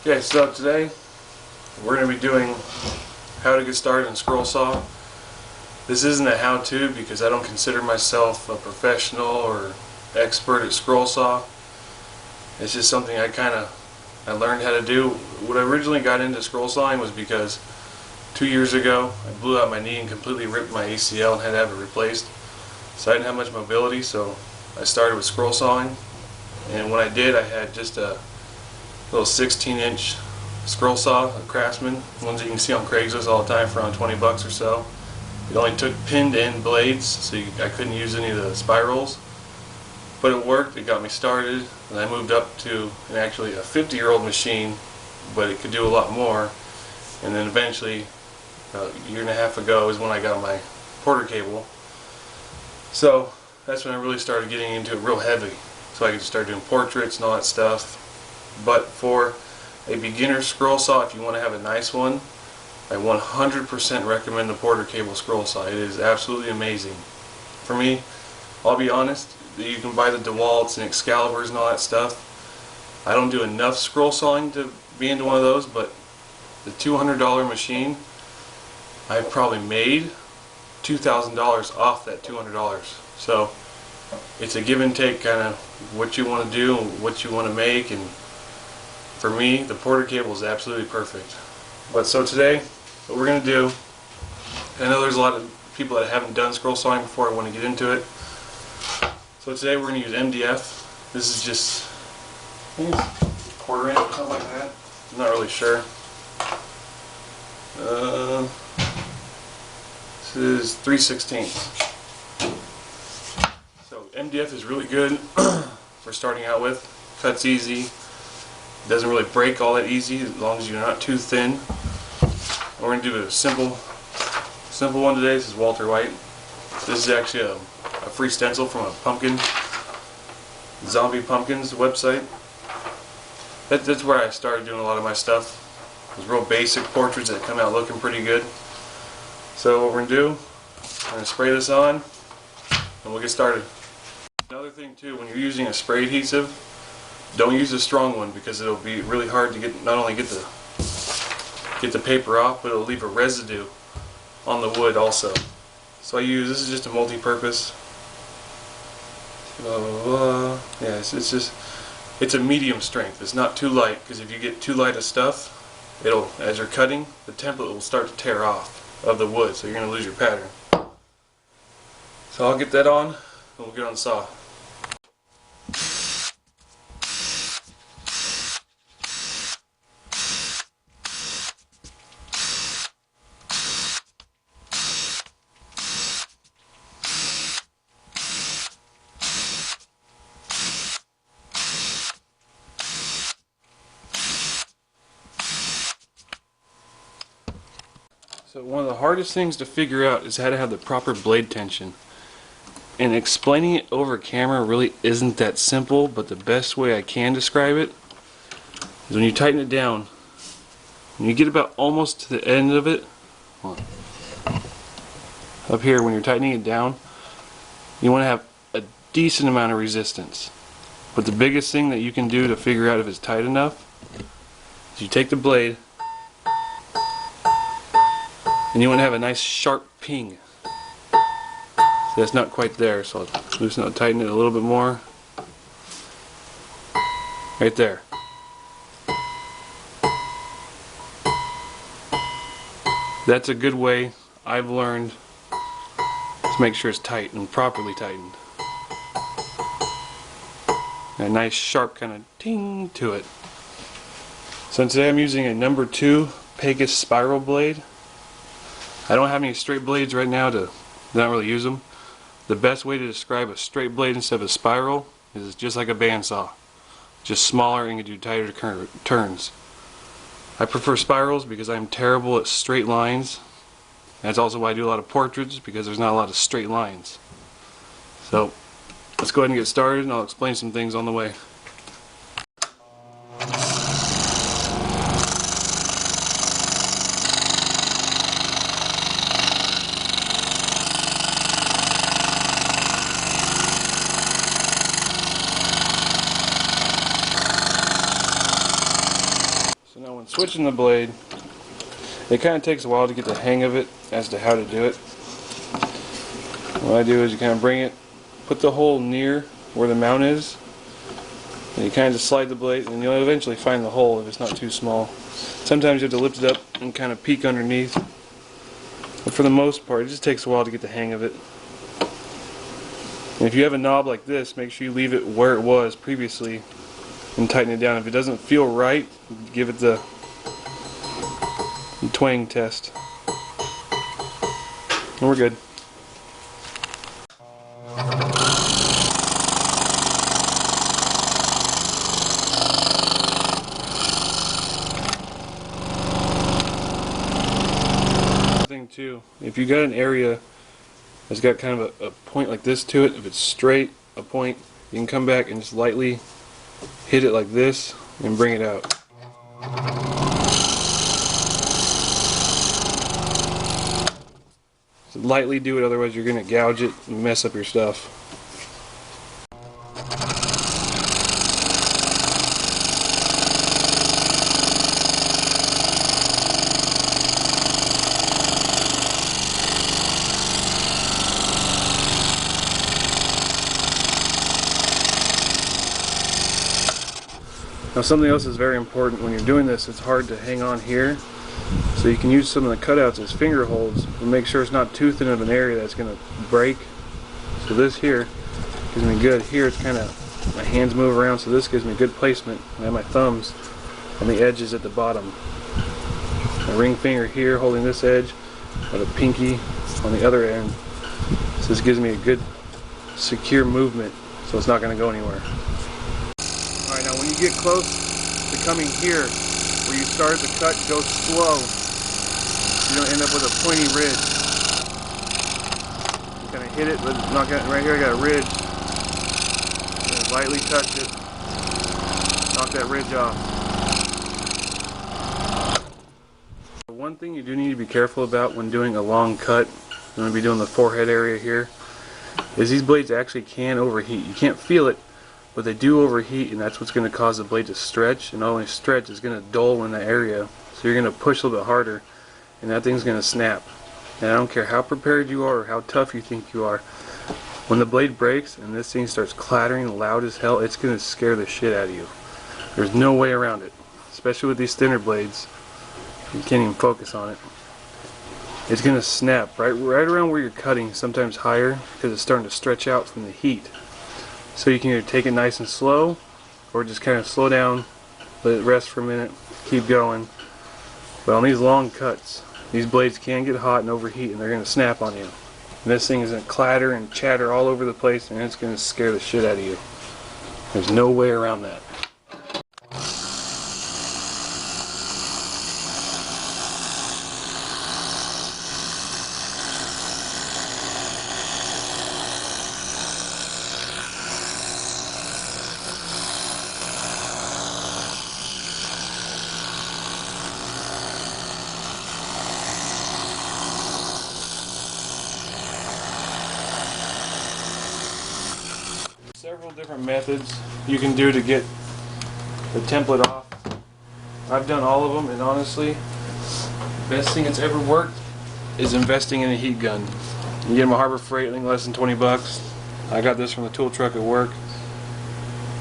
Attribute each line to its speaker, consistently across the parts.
Speaker 1: Okay, so today we're going to be doing how to get started in scroll saw. This isn't a how-to because I don't consider myself a professional or expert at scroll saw. It's just something I learned how to do. What I originally got into scroll sawing was because 2 years ago I blew out my knee and completely ripped my ACL and had to have it replaced. So I didn't have much mobility, so I started with scroll sawing, and when I did, I had just a little 16-inch scroll saw, a Craftsman, ones that you can see on Craigslist all the time for around 20 bucks or so. It only took pinned end blades, so I couldn't use any of the spirals, but it worked. It got me started, and I moved up to actually a 50-year-old machine, but it could do a lot more. And then eventually, about a year and a half ago, is when I got my Porter cable. So that's when I really started getting into it real heavy, so I could start doing portraits and all that stuff. But for a beginner scroll saw, if you want to have a nice one, I 100% recommend the Porter cable scroll saw. It is absolutely amazing. For me, I'll be honest, you can buy the DeWalt's and Excaliburs and all that stuff. I don't do enough scroll sawing to be into one of those, but the $200 machine, I've probably made $2,000 off that $200. So it's a give and take, kind of what you want to do and what you want to make. And for me, the Porter cable is absolutely perfect. But so today, what we're going to do, I know there's a lot of people that haven't done scroll sawing before. I want to get into it. So today we're going to use MDF. This is just, I think it's quarter inch, something like that. I'm not really sure. This is 3/16. So MDF is really good for starting out with. Cuts easy. It doesn't really break all that easy as long as you're not too thin. We're going to do a simple one today. This is Walter White. This is actually a free stencil from a pumpkin, Zombie Pumpkins website. That's where I started doing a lot of my stuff. Those real basic portraits that come out looking pretty good. So what we're going to do, we're going to spray this on and we'll get started. Another thing too, when you're using a spray adhesive, don't use a strong one because it'll be really hard to get, not only get the paper off, but it'll leave a residue on the wood also. So this is just a multi-purpose. Yeah, it's a medium strength. It's not too light, because if you get too light of stuff, as you're cutting, the template will start to tear off of the wood, so you're going to lose your pattern. So I'll get that on, and we'll get on the saw. So one of the hardest things to figure out is how to have the proper blade tension. And explaining it over camera really isn't that simple, but the best way I can describe it is when you tighten it down, when you get about almost to the end of it, up here when you're tightening it down, you want to have a decent amount of resistance. But the biggest thing that you can do to figure out if it's tight enough is you take the blade and you want to have a nice sharp ping. So that's not quite there, so I'll loosen it, tighten it a little bit more. Right there. That's a good way, I've learned, to make sure it's tight and properly tightened. And a nice sharp kind of ting to it. So today I'm using a number 2 Pegasus spiral blade. I don't have any straight blades right now to not really use them. The best way to describe a straight blade instead of a spiral is just like a bandsaw. Just smaller and you do tighter turns. I prefer spirals because I'm terrible at straight lines. That's also why I do a lot of portraits, because there's not a lot of straight lines. So let's go ahead and get started, and I'll explain some things on the way. when switching the blade, it kind of takes a while to get the hang of it as to how to do it. What I do is you kind of bring it, put the hole near where the mount is, and you kind of just slide the blade, and you'll eventually find the hole if it's not too small. Sometimes you have to lift it up and kind of peek underneath, but for the most part it just takes a while to get the hang of it. And if you have a knob like this, make sure you leave it where it was previously and tighten it down. If it doesn't feel right, give it the twang test. And we're good. Thing too, if you got an area that's got kind of a point like this to it, if it's straight, a point, you can come back and just lightly hit it like this and bring it out. So lightly do it, otherwise you're going to gouge it and mess up your stuff. Now something else is very important when you're doing this, it's hard to hang on here, so you can use some of the cutouts as finger holds and make sure it's not too thin of an area that's going to break. So this here gives me good, here it's kind of, my hands move around, so this gives me good placement. I have my thumbs on the edges at the bottom. My ring finger here holding this edge, and a pinky on the other end. So this gives me a good secure movement, so it's not going to go anywhere. Alright, now when you get close to coming here, where you started the cut, go slow. You don't end up with a pointy ridge. You kind of hit it, but not got, right here I got a ridge. And lightly touch it. Knock that ridge off. One thing you do need to be careful about when doing a long cut, I'm going to be doing the forehead area here, is these blades actually can overheat. You can't feel it, but they do overheat, and that's what's going to cause the blade to stretch, and not only stretch, it's going to dull in the area, so you're going to push a little bit harder and that thing's going to snap. And I don't care how prepared you are or how tough you think you are, when the blade breaks and this thing starts clattering loud as hell, it's going to scare the shit out of you. There's no way around it, especially with these thinner blades. You can't even focus on it. It's going to snap right around where you're cutting, sometimes higher, because it's starting to stretch out from the heat. So you can either take it nice and slow, or just kind of slow down, let it rest for a minute, keep going. But on these long cuts, these blades can get hot and overheat, and they're going to snap on you. And this thing is going to clatter and chatter all over the place, and it's going to scare the shit out of you. There's no way around that. Several different methods you can do to get the template off. I've done all of them, and honestly, the best thing that's ever worked is investing in a heat gun. You get them at Harbor Freight, I think less than 20 bucks. I got this from the tool truck at work.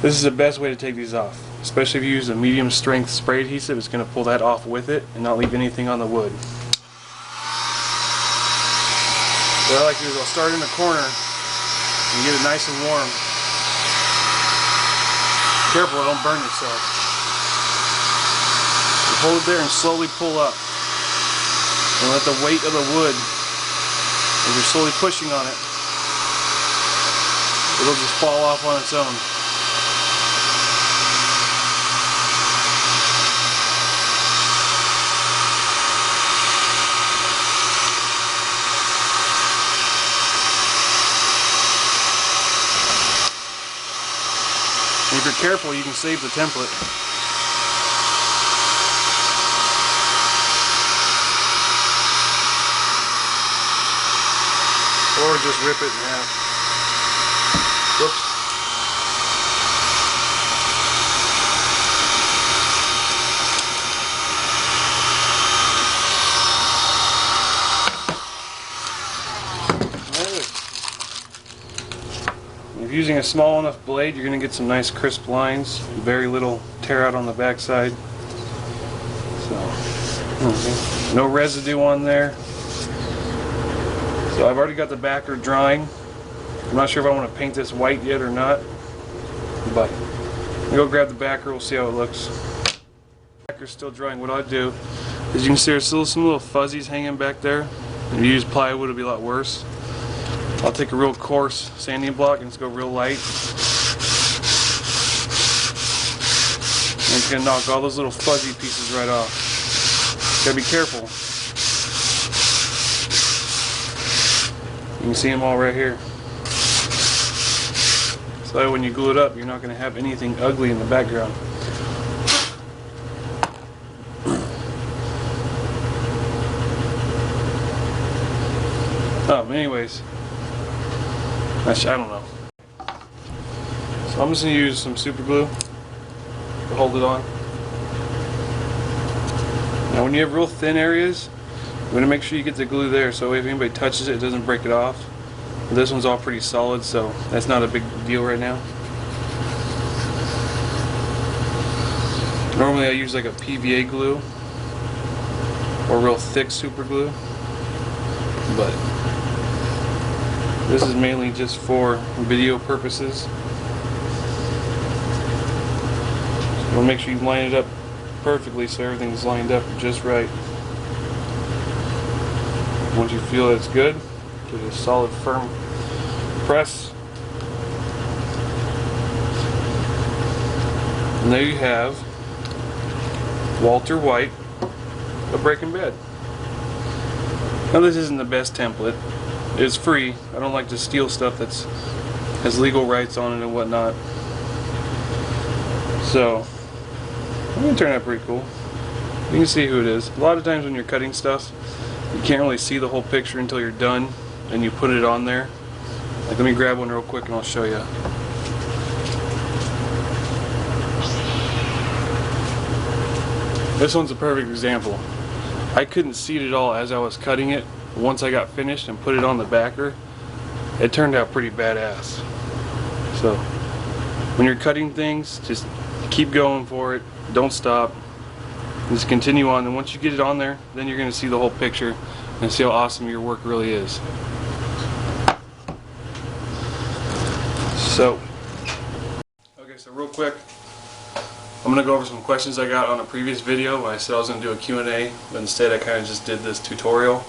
Speaker 1: This is the best way to take these off, especially if you use a medium strength spray adhesive. It's going to pull that off with it and not leave anything on the wood. What I like to do is I'll start in the corner and get it nice and warm. Careful, don't burn yourself. You hold it there and slowly pull up. And let the weight of the wood, as you're slowly pushing on it, it'll just fall off on its own. And if you're careful, you can save the template. Or just rip it in half. Whoops. using a small enough blade, you're going to get some nice crisp lines, very little tear out on the backside. So, no residue on there. So I've already got the backer drying. I'm not sure if I want to paint this white yet or not, but I'll go grab the backer, we'll see how it looks. Backer's still drying. What I'll do is, you can see there's still some little fuzzies hanging back there. If you use plywood, it'll be a lot worse. I'll take a real coarse sanding block and just go real light. And it's going to knock all those little fuzzy pieces right off. Gotta be careful. You can see them all right here. So that when you glue it up, you're not going to have anything ugly in the background. Anyways, actually, I don't know. So I'm just going to use some super glue to hold it on. Now when you have real thin areas, you want to make sure you get the glue there so if anybody touches it, it doesn't break it off. But this one's all pretty solid, so that's not a big deal right now. Normally I use like a PVA glue or real thick super glue, but this is mainly just for video purposes. So you want to make sure you line it up perfectly so everything's lined up just right. Once you feel it's good, give it a solid firm press. And there you have Walter White of Breaking Bad. Now this isn't the best template. It's free. I don't like to steal stuff that's has legal rights on it and whatnot. So it's gonna turn out pretty cool. You can see who it is. A lot of times when you're cutting stuff, you can't really see the whole picture until you're done and you put it on there. Like, let me grab one real quick and I'll show you. This one's a perfect example. I couldn't see it at all as I was cutting it. Once I got finished and put it on the backer, it turned out pretty badass. So when you're cutting things, just keep going for it. Don't stop. Just continue on, and once you get it on there, then you're going to see the whole picture and see how awesome your work really is. So, okay, so real quick, I'm going to go over some questions I got on a previous video when I said I was going to do a Q&A, but instead I kind of just did this tutorial.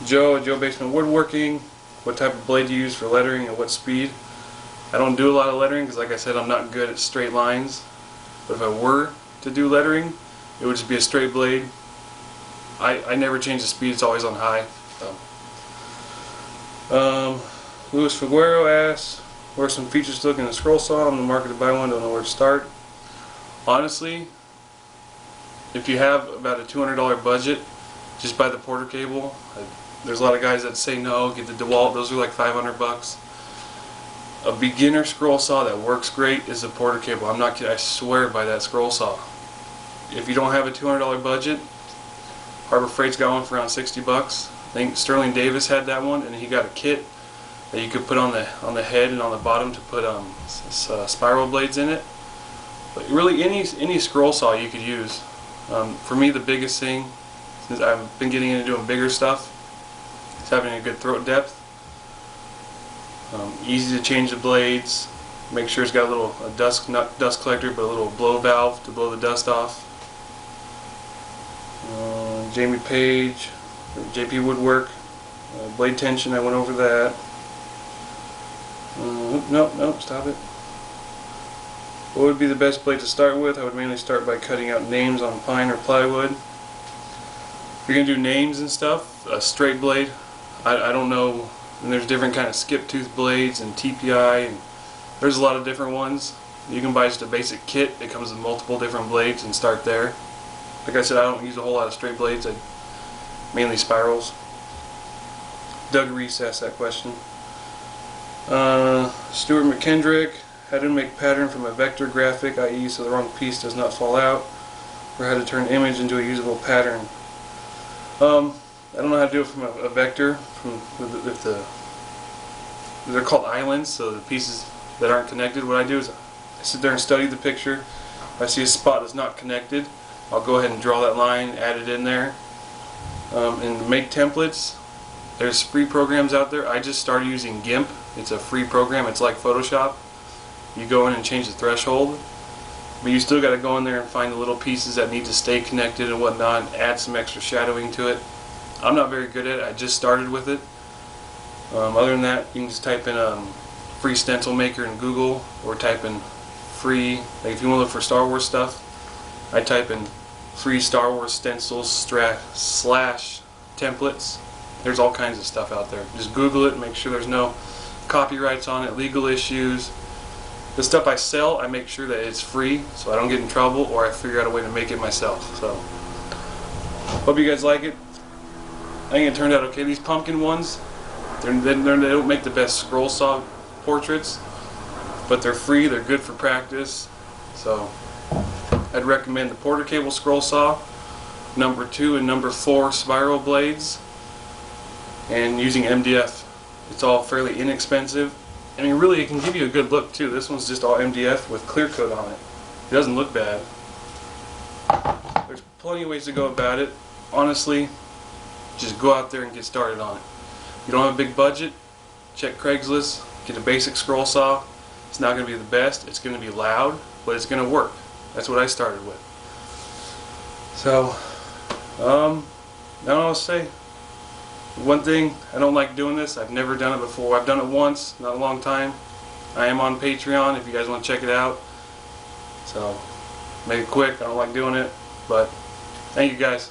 Speaker 1: Joe Basement Woodworking, what type of blade do you use for lettering and what speed? I don't do a lot of lettering because, like I said, I'm not good at straight lines. But if I were to do lettering, it would just be a straight blade. I never change the speed, it's always on high. So. Luis Figuero asks, what are some features to look in a scroll saw? I'm in the market to buy one, don't know where to start. Honestly, if you have about a $200 budget, just buy the Porter cable. There's a lot of guys that say no, get the DeWalt, those are like 500 bucks. A beginner scroll saw that works great is a Porter cable. I'm not kidding, I swear by that scroll saw. If you don't have a $200 budget, Harbor Freight's got one for around 60 bucks. I think Sterling Davis had that one, and he got a kit that you could put on the head and on the bottom to put spiral blades in it. But really any scroll saw you could use. For me, the biggest thing, since I've been getting into doing bigger stuff, is having a good throat depth. Easy to change the blades. Make sure it's got a dust collector, but a little blow valve to blow the dust off. Jamie Page, JP Woodwork, blade tension. I went over that. Nope, stop it. What would be the best blade to start with? I would mainly start by cutting out names on pine or plywood. If you're going to do names and stuff, a straight blade, I don't know, and there's different kind of skip tooth blades and TPI, and there's a lot of different ones. You can buy just a basic kit, it comes with multiple different blades, and start there. Like I said, I don't use a whole lot of straight blades, I mainly spirals. Doug Reese asked that question. Stuart McKendrick, how to make pattern from a vector graphic, i.e. so the wrong piece does not fall out, or how to turn image into a usable pattern. I don't know how to do it from a vector, if they're called islands, so the pieces that aren't connected, what I do is I sit there and study the picture. If I see a spot that's not connected, I'll go ahead and draw that line, add it in there. And to make templates, there's free programs out there. I just started using GIMP. It's a free program. It's like Photoshop. You go in and change the threshold, but you still got to go in there and find the little pieces that need to stay connected and whatnot, add some extra shadowing to it. I'm not very good at it. I just started with it. Other than that, you can just type in free stencil maker in Google, or type in free, like if you want to look for Star Wars stuff, I type in free Star Wars stencils slash templates. There's all kinds of stuff out there. Just Google it and make sure there's no copyrights on it, legal issues. The stuff I sell, I make sure that it's free so I don't get in trouble, or I figure out a way to make it myself. So, hope you guys like it. I think it turned out okay. These pumpkin ones, they don't make the best scroll saw portraits, but they're free, they're good for practice. So I'd recommend the Porter Cable scroll saw, number 2 and number 4 spiral blades, and using MDF. It's all fairly inexpensive. I mean, really, it can give you a good look too. This one's just all MDF with clear coat on it. It doesn't look bad. There's plenty of ways to go about it. Honestly, just go out there and get started on it. If you don't have a big budget, check Craigslist, get a basic scroll saw. It's not going to be the best, it's going to be loud, but it's going to work. That's what I started with. So, I don't know what to say. One thing, I don't like doing this. I've never done it before. I've done it once, not a long time. I am on Patreon if you guys want to check it out. So, make it quick. I don't like doing it, but thank you guys.